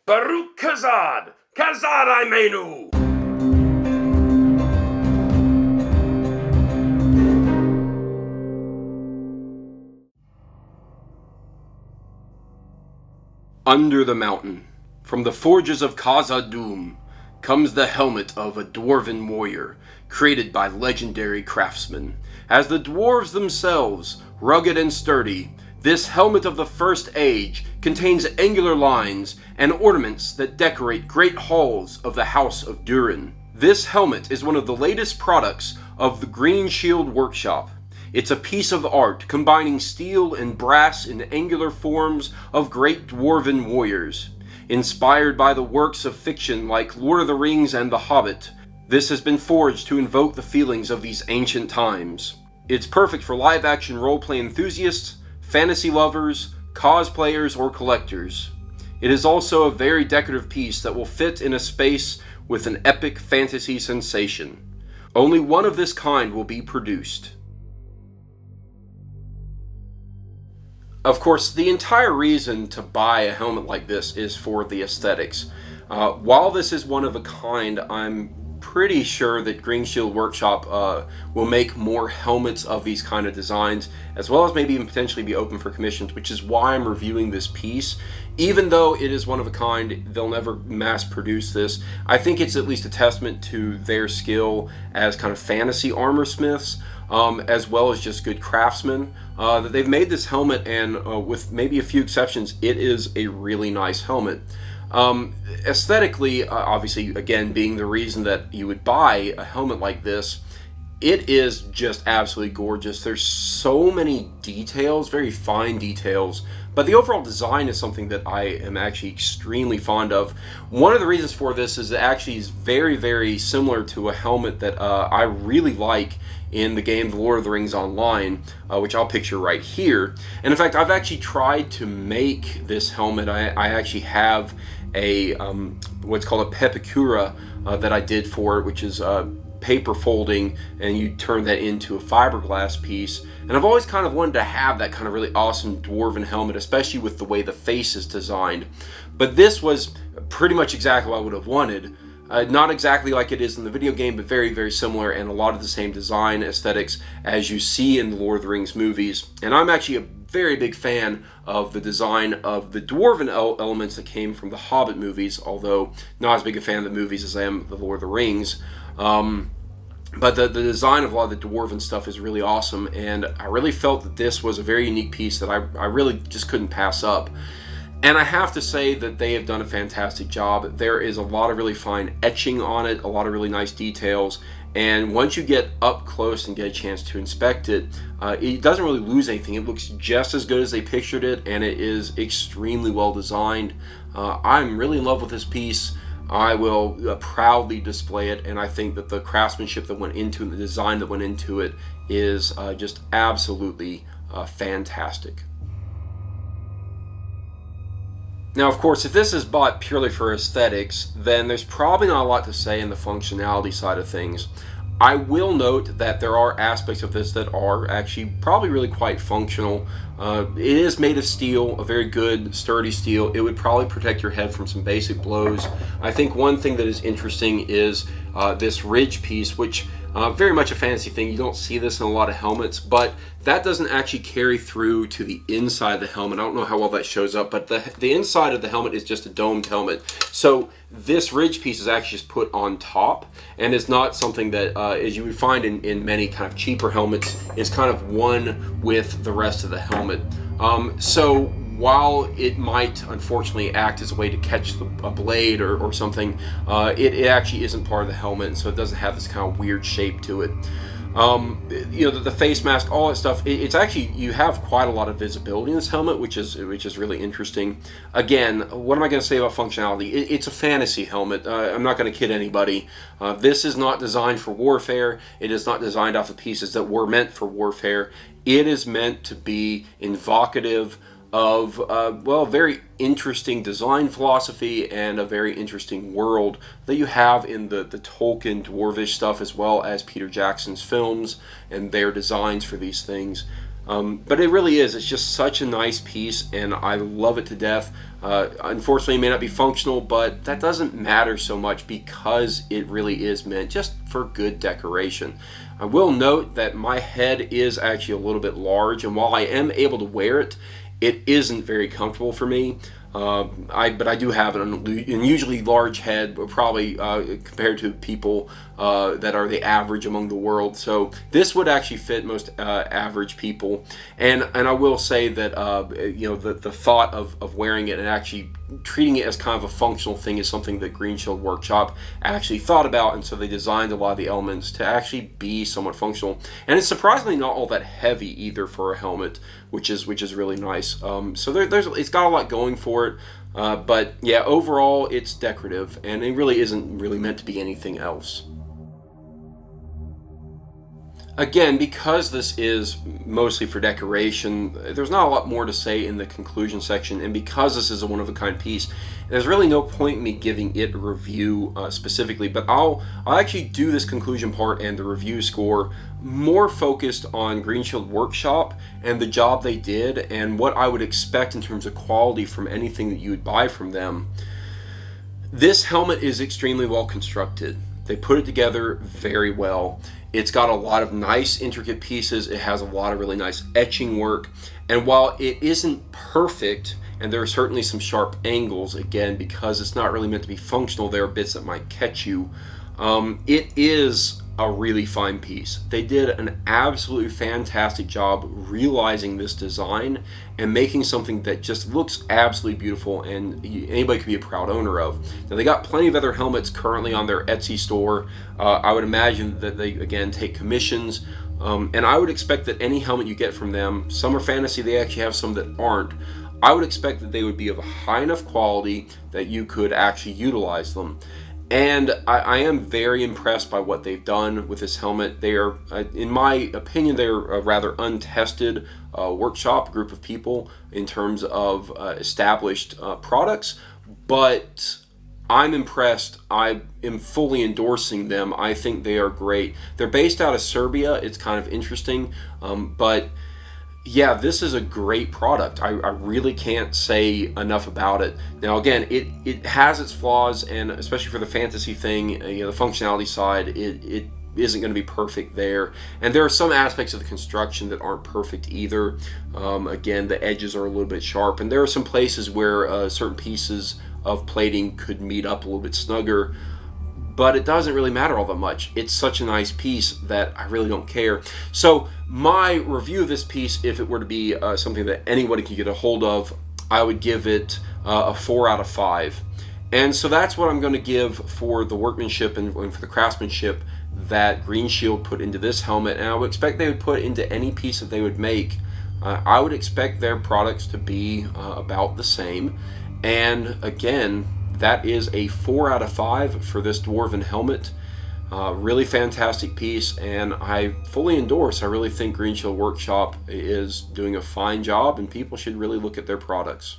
Baruch Kazad! Kazad Imenu! Under the mountain, from the forges of Khazad-dûm, comes the helmet of a Dwarven warrior, created by legendary craftsmen. As the dwarves themselves, rugged and sturdy, this helmet of the First Age contains angular lines and ornaments that decorate great halls of the House of Durin. This helmet is one of the latest products of the Green Shield Workshop. It's a piece of art combining steel and brass in angular forms of great dwarven warriors. Inspired by the works of fiction like Lord of the Rings and The Hobbit, this has been forged to invoke the feelings of these ancient times. It's perfect for live-action role-play enthusiasts, fantasy lovers, cosplayers, or collectors. It is also a very decorative piece that will fit in a space with an epic fantasy sensation. Only one of this kind will be produced. Of course, the entire reason to buy a helmet like this is for the aesthetics. While this is one of a kind, I'm pretty sure that Green Shield Workshop will make more helmets of these kind of designs, as well as maybe even potentially be open for commissions, which is why I'm reviewing this piece. Even though it is one of a kind, they'll never mass produce this. I think it's at least a testament to their skill as kind of fantasy armor smiths, as well as just good craftsmen, that they've made this helmet, and with maybe a few exceptions, it is a really nice helmet. Aesthetically, obviously, again, being the reason that you would buy a helmet like this, it is just absolutely gorgeous. There's so many details, very fine details, but the overall design is something that I am actually extremely fond of. One of the reasons for this is it actually is very, very similar to a helmet that I really like in the game The Lord of the Rings Online, which I'll picture right here. And in fact, I've actually tried to make this helmet. I actually have a what's called a pepakura that I did for it, which is paper folding, and you turn that into a fiberglass piece. And I've always kind of wanted to have that kind of really awesome dwarven helmet, especially with the way the face is designed. But this was pretty much exactly what I would have wanted. Not exactly like it is in the video game, but very, very similar, and a lot of the same design aesthetics as you see in the Lord of the Rings movies. And I'm actually a very big fan of the design of the Dwarven elements that came from the Hobbit movies, although not as big a fan of the movies as I am of the Lord of the Rings. But the design of a lot of the Dwarven stuff is really awesome, and I really felt that this was a very unique piece that I really just couldn't pass up. And I have to say that they have done a fantastic job. There is a lot of really fine etching on it, a lot of really nice details, and once you get up close and get a chance to inspect it, it doesn't really lose anything. It looks just as good as they pictured it, and it is extremely well designed. I'm really in love with this piece. I will proudly display it, and I think that the craftsmanship that went into it, the design that went into it, is just absolutely fantastic. Now, of course, if this is bought purely for aesthetics, then there's probably not a lot to say in the functionality side of things. I will note that there are aspects of this that are actually probably really quite functional. It is made of steel, a very good, sturdy steel. It would probably protect your head from some basic blows. I think one thing that is interesting is this ridge piece, which very much a fantasy thing. You don't see this in a lot of helmets, but that doesn't actually carry through to the inside of the helmet. I don't know how well that shows up, but the inside of the helmet is just a domed helmet. So this ridge piece is actually just put on top, and is not something that, as you would find in many kind of cheaper helmets, is kind of one with the rest of the helmet. So while it might unfortunately act as a way to catch a blade or something, it actually isn't part of the helmet, and so it doesn't have this kind of weird shape to it. You know, the face mask, all that stuff, it's actually, you have quite a lot of visibility in this helmet, which is really interesting. Again, what am I going to say about functionality? It's a fantasy helmet. I'm not going to kid anybody. This is not designed for warfare. It is not designed off of pieces that were meant for warfare. It is meant to be evocative of, well, a very interesting design philosophy and a very interesting world that you have in the Tolkien dwarvish stuff, as well as Peter Jackson's films and their designs for these things. But it really is, it's just such a nice piece, and I love it to death. Unfortunately, it may not be functional, but that doesn't matter so much because it really is meant just for good decoration. I will note that my head is actually a little bit large, and while I am able to wear it, it isn't very comfortable for me. But I do have an unusually large head, probably compared to people that are the average among the world. So this would actually fit most average people. And I will say that the thought of wearing it and actually treating it as kind of a functional thing is something that Green Shield Workshop actually thought about, and so they designed a lot of the elements to actually be somewhat functional. And it's surprisingly not all that heavy either for a helmet, which is really nice. So it's got a lot going for it. But yeah, overall it's decorative, and it really isn't really meant to be anything else. Again, because this is mostly for decoration, there's not a lot more to say in the conclusion section, and because this is a one-of-a-kind piece, there's really no point in me giving it a review specifically, but I'll actually do this conclusion part and the review score more focused on Green Shield Workshop and the job they did and what I would expect in terms of quality from anything that you would buy from them. This helmet is extremely well constructed. They put it together very well. It's got a lot of nice intricate pieces. It has a lot of really nice etching work. And while it isn't perfect, and there are certainly some sharp angles, again, because it's not really meant to be functional, there are bits that might catch you, it is a really fine piece. They did an absolutely fantastic job realizing this design and making something that just looks absolutely beautiful and anybody could be a proud owner of. Now, they got plenty of other helmets currently on their Etsy store. I would imagine that they, again, take commissions, and I would expect that any helmet you get from them, some are fantasy, they actually have some that aren't, I would expect that they would be of a high enough quality that you could actually utilize them. And I am very impressed by what they've done with this helmet. They are, in my opinion, they're a rather untested workshop group of people in terms of established products, but I'm impressed. I am fully endorsing them. I think they are great. They're based out of Serbia. It's kind of interesting, but yeah, this is a great product. I really can't say enough about it. Now, again, it has its flaws, and especially for the fantasy thing, the functionality side, it isn't going to be perfect there. And there are some aspects of the construction that aren't perfect either. Again, the edges are a little bit sharp, and there are some places where certain pieces of plating could meet up a little bit snugger. But it doesn't really matter all that much. It's such a nice piece that I really don't care. So my review of this piece, if it were to be something that anybody could get a hold of, I would give it a 4 out of 5. And so that's what I'm going to give for the workmanship and for the craftsmanship that Green Shield put into this helmet. And I would expect they would put into any piece that they would make. I would expect their products to be about the same. And again, that is a 4 out of 5 for this Dwarven helmet. Really fantastic piece, and I fully endorse. I really think Green Shield Workshop is doing a fine job, and people should really look at their products.